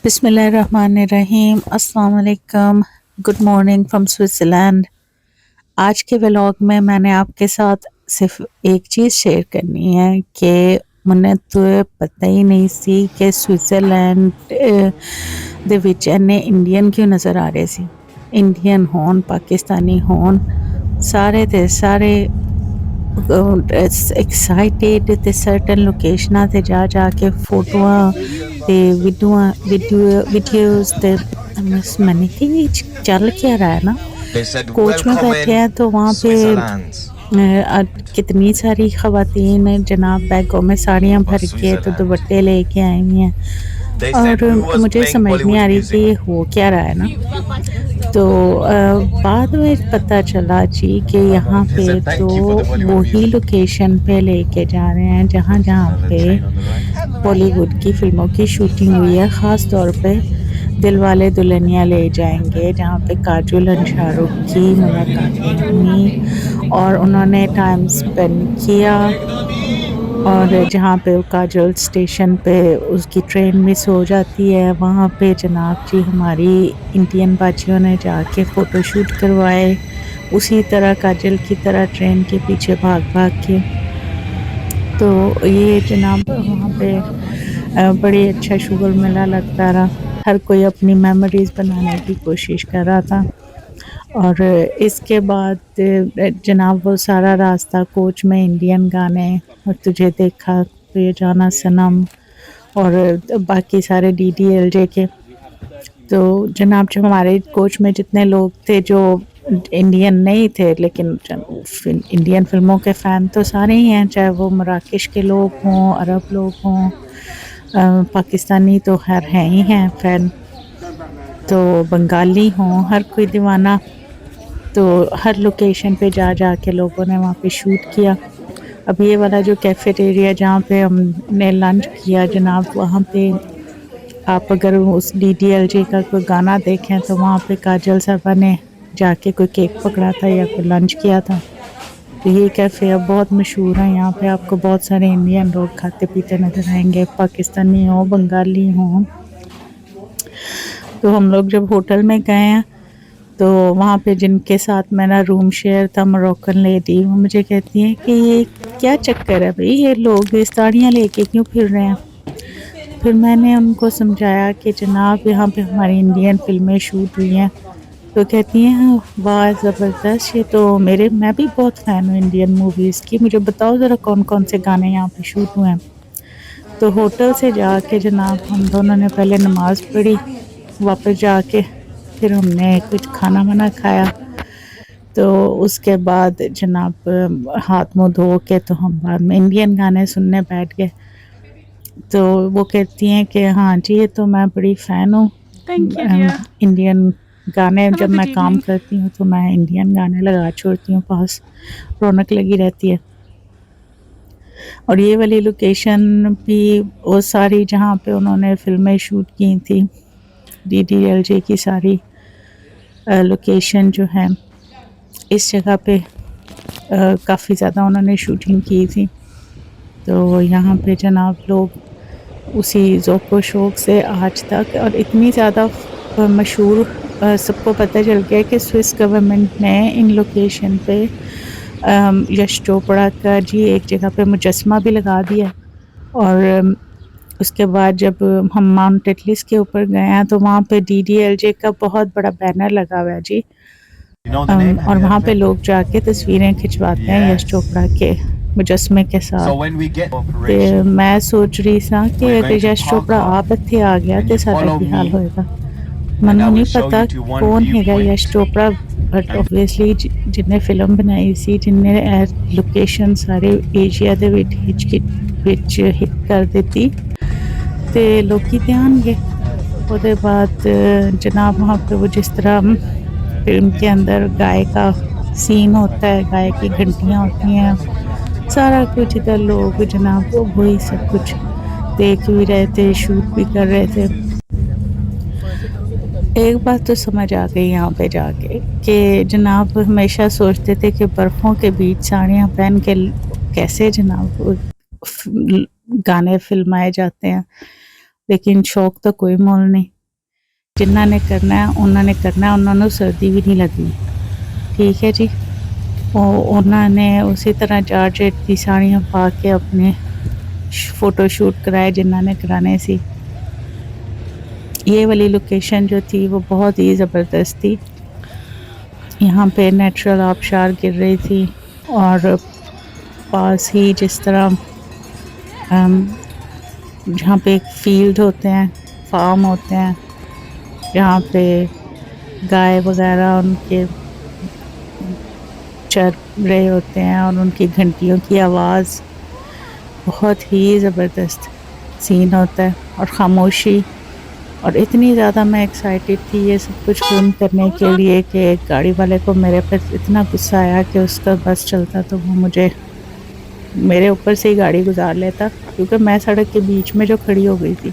बिस्मिल्लाहिर्रहमानिर्रहीम अस्सलाम वालेकुम। Good morning from Switzerland. आज के व्लॉग में मैंने आपके साथ सिर्फ एक चीज़ शेयर करनी है कि मैंने तो पता ही नहीं सी कि स्विट्ज़रलैंड ਦੇ ਵਿੱਚ ਇੰਨੇ ਇੰਡੀਅਨ ਕਿਉਂ ਨਜ਼ਰ ਆ ਰਹੇ ਸੀ। ਇੰਡੀਅਨ ਹੋਣ ਪਾਕਿਸਤਾਨੀ ਹੋਣ ਸਾਰੇ ਦੇ ਸਾਰੇ एक्साइटेड ते सर्टन लोकेशनां ते जा के फोटोआं ते वीडियोस ते मैंने कि चल क्या रहा है ना। कोच में बैठे हैं तो वहाँ पे कितनी सारी खवातीन जनाब बैगों में साड़ियाँ भर के तो दुपट्टे लेके आई हुई हैं और मुझे समझ नहीं आ रही कि ये हो क्या रहा है ना। तो बाद में पता चला जी कि यहाँ पे तो वही लोकेशन पे लेके जा रहे हैं जहाँ जहाँ पे बॉलीवुड की फिल्मों की शूटिंग हुई है। ख़ास तौर पे दिलवाले दुल्हनिया ले जाएंगे जहाँ पे काजोल और शाहरुख की मुलाकातें हुई और उन्होंने टाइम स्पेंड किया। और जहाँ पे वो काजोल स्टेशन पे उसकी ट्रेन मिस हो जाती है वहाँ पे जनाब जी हमारी इंडियन बाजियों ने जाके फ़ोटोशूट करवाए उसी तरह काजल की तरह ट्रेन के पीछे भाग भाग के। तो ये जनाब वहाँ पे बड़ी अच्छा शुगर मेला लगता रहा। हर कोई अपनी मेमोरीज़ बनाने की कोशिश कर रहा था। और इसके बाद जनाब वो सारा रास्ता कोच में इंडियन गाने और तुझे देखा तो ये जाना सनम और बाकी सारे DDLJ के। तो जनाब जब हमारे कोच में जितने लोग थे जो इंडियन नहीं थे लेकिन इंडियन फिल्मों के फ़ैन तो सारे ही हैं, चाहे वो मराकश के लोग हों, अरब लोग हों, पाकिस्तानी तो खैर हैं ही हैं फ़ैन, तो बंगाली हों, हर कोई दीवाना। तो हर लोकेशन पे जा के लोगों ने वहाँ पे शूट किया। अब ये वाला जो कैफ़ेटेरिया जहाँ पे हमने लंच किया जनाब वहाँ पे आप अगर उस DDLJ का कोई गाना देखें तो वहाँ पे काजल साहबा ने जाके कोई केक पकड़ा था या कोई लंच किया था। तो ये कैफ़े अब बहुत मशहूर है। यहाँ पे आपको बहुत सारे इंडियन लोग खाते पीते नज़र आएंगे, पाकिस्तानी हो, बंगाली हों। तो हम लोग जब होटल में गए हैं तो वहाँ पे जिनके साथ मेरा रूम शेयर था मोरक्कन लेडी, वो मुझे कहती है कि ये क्या चक्कर है भाई, ये लोग इस साड़ियाँ लेके क्यों फिर रहे हैं। फिर मैंने उनको समझाया कि जनाब यहाँ पे हमारी इंडियन फिल्में शूट हुई हैं। तो कहती हैं वाह ज़बरदस्त, ये तो मैं भी बहुत फ़ैन हूँ इंडियन मूवीज़ की, मुझे बताओ ज़रा कौन कौन से गाने यहाँ पे शूट हुए हैं। तो होटल से जाके जनाब हम दोनों ने पहले नमाज़ पढ़ी, वापस जाके फिर हमने कुछ खाना वाना खाया। तो उसके बाद जनाब हाथ मुँह धो के तो हम बाद में इंडियन गाने सुनने बैठ गए। तो वो कहती हैं कि हाँ जी ये तो मैं बड़ी फ़ैन हूँ इंडियन गाने, जब मैं काम करती हूँ तो मैं इंडियन गाने लगा छोड़ती हूँ, पास रौनक लगी रहती है। और ये वाली लोकेशन भी वो सारी जहाँ पे उन्होंने फ़िल्में शूट की थी, DDLJ की सारी लोकेशन जो है इस जगह पे काफ़ी ज़्यादा उन्होंने शूटिंग की थी। तो यहाँ पे जनाब लोग उसी ज़ौक़ शौक़ से आज तक और इतनी ज़्यादा मशहूर सबको पता चल गया कि स्विस गवर्नमेंट ने इन लोकेशन पे यश चोपड़ा का जी एक जगह पे मुजस्समा भी लगा दिया। और उसके बाद जब हम माउंट एटलिस के ऊपर गए हैं तो वहाँ पे DDLJ का बहुत बड़ा बैनर लगा हुआ है जी। और वहाँ पे लोग जाके तस्वीरें खिंचवाते हैं यश चोपड़ा के मुजस्समे के साथ। ते मैं सोच रही सा कि अगर यश चोपड़ा आप इत्थे आ गया तो साडा की हाल होएगा। मैनू नहीं पता कौन हैगा यश चोपड़ा, बट ऑब्वियसली जिन्हें फिल्म बनाई सी, जिन्हें लोकेशन सारे एशिया दे विच हिट कर दिती ते लोकी ध्यान गए। उसके बाद जनाब वहाँ पे वो जिस तरह फिल्म के अंदर गाय का सीन होता है, गाय की घंटियाँ होती हैं, सारा कुछ इधर लोग जनाब वही सब कुछ देख भी रहे थे, शूट भी कर रहे थे। एक बात तो समझ आ गई यहाँ पे जाके कि जनाब हमेशा सोचते थे कि बर्फ़ों के बीच साड़ियाँ पहन के कैसे जनाब गाने फिल्माए जाते हैं, लेकिन शौक तो कोई मोल नहीं। जिन्ना ने करना है उन्होंने करना है, उन्होंने सर्दी भी नहीं लगनी। ठीक है जी। उन्होंने उसी तरह जॉर्जेट दी साड़ियाँ पा के अपने फ़ोटो शूट कराए जिन्होंने कराने सी। ये वाली लोकेशन जो थी वो बहुत ही ज़बरदस्त थी। यहाँ पे नेचुरल आबशार गिर रही थी और पास ही जिस तरह जहाँ पे एक फील्ड होते हैं, फार्म होते हैं, जहाँ पे गाय वगैरह उनके चर रहे होते हैं और उनकी घंटियों की आवाज़, बहुत ही ज़बरदस्त सीन होता है। और ख़ामोशी, और इतनी ज़्यादा मैं एक्साइटेड थी ये सब कुछ फिल्म करने के लिए कि गाड़ी वाले को मेरे पर इतना गुस्सा आया कि उसका बस चलता तो वो मुझे मेरे ऊपर से ही गाड़ी गुजार लेता, क्योंकि मैं सड़क के बीच में जो खड़ी हो गई थी।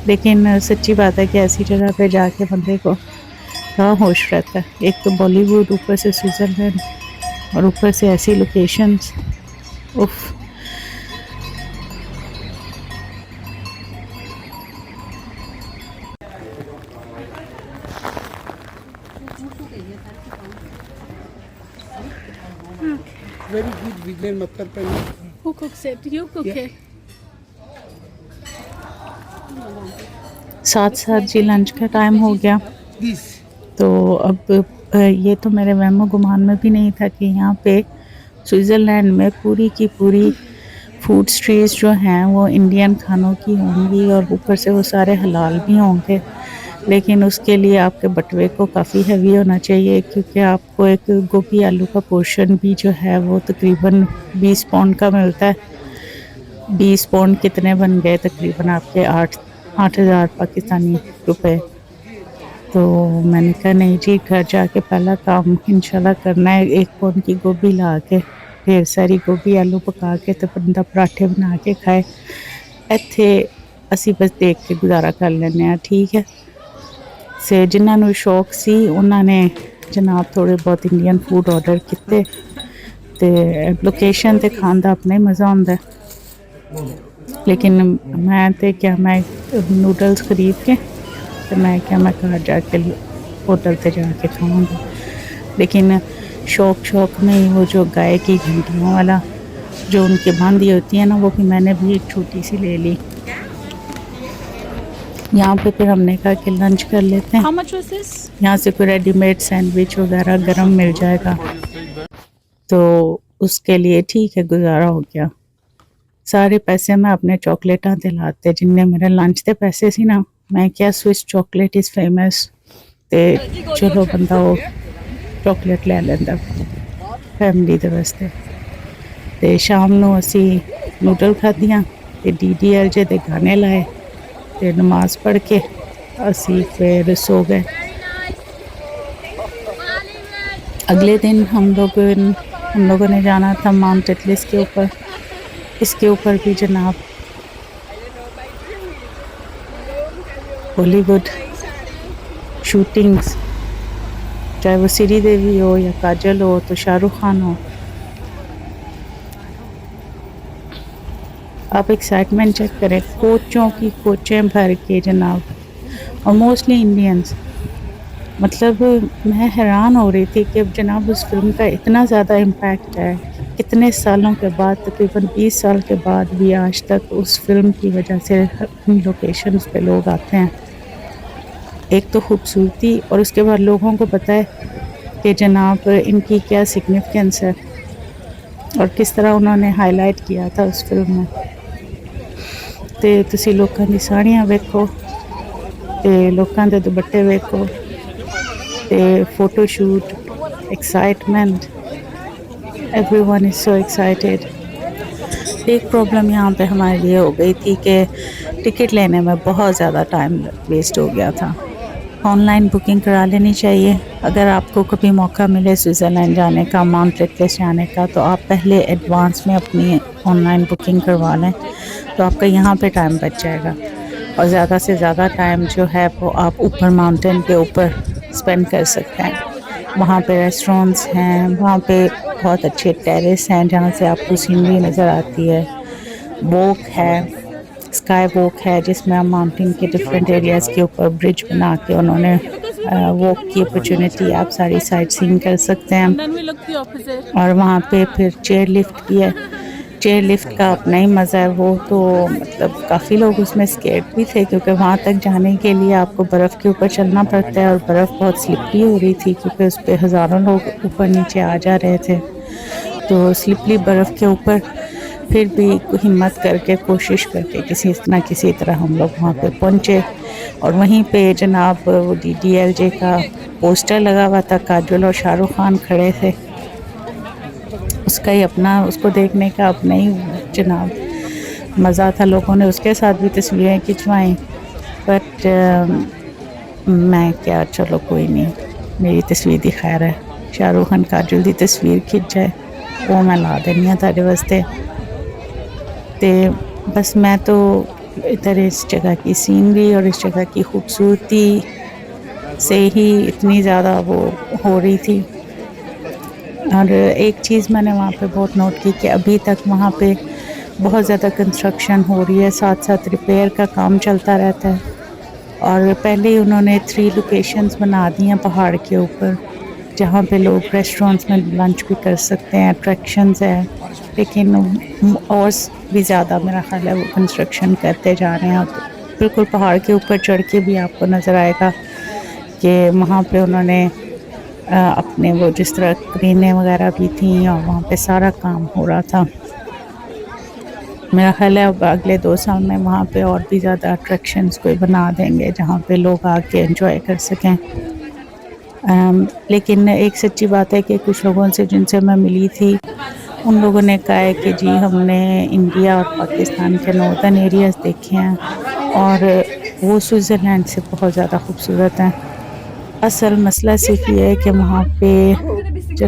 लेकिन सच्ची बात है कि ऐसी जगह पे जाके बंदे को कहाँ होश रहता है। एक तो बॉलीवुड, ऊपर से स्विट्ज़रलैंड और ऊपर से ऐसी लोकेशंस। उफ। Very good vegan makkar paneer. Who cooks it? You cook Yeah. it. साथ साथ जी लंच का टाइम हो गया। This. तो अब ये तो मेरे वहमो गुमान में भी नहीं था कि यहाँ पे स्विट्ज़रलैंड में पूरी की पूरी फूड स्ट्रीट्स जो हैं वो इंडियन खानों की होंगी और ऊपर से वो सारे हलाल भी होंगे। लेकिन उसके लिए आपके बटवे को काफ़ी हैवी होना चाहिए, क्योंकि आपको एक गोभी आलू का पोर्शन भी जो है वो तकरीबन 20 पाउंड का मिलता है। 20 पाउंड कितने बन गए? तकरीबन आपके 8,000 पाकिस्तानी रुपए। तो मैंने कहा नहीं जी, घर जाके पहला काम इंशाल्लाह करना है, 1 पाउंड की गोभी ला के ढेर सारी गोभी आलू पका के तो बंदा पराठे बना के खाए। ਇੱਥੇ ਅਸੀਂ बस देख के गुजारा कर ਲੈਂਦੇ ਹਾਂ। ठीक है। से जिन्हों ਨੂੰ शौक सी उन्होंने जनाब थोड़े बहुत इंडियन फूड ऑर्डर किए। तो लोकेशन तो खाने का अपना ही मज़ा आता है। लेकिन मैं तो क्या, मैं नूडल्स खरीद के तो मैं क्या, मैं घर जाके होटल पे जाके खाऊंगी। लेकिन शौक में ही वो जो गाय की घंटियों वाला जो उनके बांधी होती है ना, वो भी मैंने भी एक छोटी सी ले ली। यहाँ पे फिर हमने कहा कि लंच कर लेते हैं। How much was this? यहाँ से कोई रेडीमेड सैंडविच वगैरह गरम मिल जाएगा, तो उसके लिए ठीक है, गुजारा हो गया। सारे पैसे मैं अपने चॉकलेटा ते लाते, जिन्ने मेरे लंच के पैसे सी ना, मैं क्या स्विस चॉकलेट इज़ फेमस, ते चलो बंदा वो चॉकलेट ले लेंदा फैमिली दे वास्ते। ते शाम नूं असी नूडल खादियां ते DDLJ दे गाने लाए ते नमाज पढ़ के असी फिर सो गए। अगले दिन हम लोगों ने जाना था माउंट एटलस के ऊपर। इसके ऊपर भी जनाब बॉलीवुड शूटिंग्स, चाहे वो श्री देवी हो या काजल हो तो शाहरुख खान हो। आप एक्साइटमेंट चेक करें, कोचों की कोचें भर के जनाब, और मोस्टली इंडियंस। मतलब मैं हैरान हो रही थी कि जनाब उस फिल्म का इतना ज़्यादा इम्पैक्ट है, कितने सालों के बाद, तकरीबन 20 साल के बाद भी आज तक उस फिल्म की वजह से इन लोकेशंस पे लोग आते हैं। एक तो खूबसूरती, और उसके बाद लोगों को पता है कि जनाब इनकी क्या सिग्निफिकेंस है और किस तरह उन्होंने हाईलाइट किया था उस फिल्म में। तो तुसी लोगों की साड़ियाँ वेखो, तो लोगों के दुपट्टे वेखो, तो photoshoot, excitement, everyone is so excited. एक प्रॉब्लम यहाँ पे हमारे लिए हो गई थी कि टिकट लेने में बहुत ज़्यादा टाइम वेस्ट हो गया था। ऑनलाइन बुकिंग करा लेनी चाहिए। अगर आपको कभी मौका मिले स्विट्ज़रलैंड जाने का, माउंट एटलस जाने का, तो आप पहले एडवांस में अपनी ऑनलाइन बुकिंग करवा लें, तो आपका यहाँ पे टाइम बच जाएगा। और ज़्यादा से ज़्यादा टाइम जो है वो आप ऊपर माउंटेन के ऊपर स्पेंड कर सकते हैं। वहाँ पे रेस्टोरेंट्स हैं, वहाँ पे बहुत अच्छे टेरेस हैं जहाँ से आपको सीनरी नज़र आती है, वॉक है, स्काई वॉक है जिसमें हम माउंटेन के डिफरेंट एरियाज़ के ऊपर ब्रिज बना के उन्होंने वॉक की अपॉर्चुनिटी, आप सारी साइट सीइंग कर सकते हैं। और वहाँ पे फिर चेयर लिफ्ट भी है। चेयर लिफ्ट का अपना ही मज़ा है, वो तो मतलब काफ़ी लोग उसमें स्केर्ड भी थे क्योंकि वहाँ तक जाने के लिए आपको बर्फ़ के ऊपर चलना पड़ता है और बर्फ़ बहुत स्लिपरी हो रही थी क्योंकि उस पर हज़ारों लोग ऊपर नीचे आ जा रहे थे। तो स्लिपरी बर्फ़ के ऊपर फिर भी हिम्मत करके कोशिश करके किसी तरह हम लोग वहाँ पे पहुँचे। और वहीं पे जनाब वो DDLJ का पोस्टर लगा हुआ था, काजोल और शाहरुख खान खड़े थे। उसका ही अपना, उसको देखने का अपना ही जनाब मज़ा था। लोगों ने उसके साथ भी तस्वीरें खिंचवाई, बट मैं क्या, चलो कोई नहीं, मेरी तस्वीर दी खैर है। शाहरुख खान काजोल दी तस्वीर खिंच जाए वो मैं ला देनी है तारे वास्ते। ते बस मैं तो इधर इस जगह की सीनरी और इस जगह की खूबसूरती से ही इतनी ज़्यादा वो हो रही थी। और एक चीज़ मैंने वहाँ पे बहुत नोट की कि अभी तक वहाँ पे बहुत ज़्यादा कंस्ट्रक्शन हो रही है, साथ साथ रिपेयर का काम चलता रहता है। और पहले ही उन्होंने 3 लोकेशंस बना दी हैं पहाड़ के ऊपर जहाँ पे लोग रेस्टोरेंट्स में लंच भी कर सकते हैं, अट्रैक्शंस है। लेकिन और भी ज़्यादा मेरा ख्याल है वो कंस्ट्रक्शन करते जा रहे हैं। तो बिल्कुल पहाड़ के ऊपर चढ़ के भी आपको नज़र आएगा कि वहाँ पे उन्होंने अपने वो जिस तरह क्रेनें वगैरह भी थी और वहाँ पे सारा काम हो रहा था। मेरा ख्याल है अब अगले 2 साल में वहाँ पे और भी ज़्यादा अट्रैक्शंस कोई बना देंगे जहाँ पे लोग आके एंजॉय कर सकें। लेकिन एक सच्ची बात है कि कुछ लोगों से जिनसे मैं मिली थी उन लोगों ने कहा है कि जी हमने इंडिया और पाकिस्तान के नॉर्दर्न एरियाज़ देखे हैं और वो स्विट्ज़रलैंड से बहुत ज़्यादा खूबसूरत हैं। असल मसला सिर्फ ये है कि वहाँ पे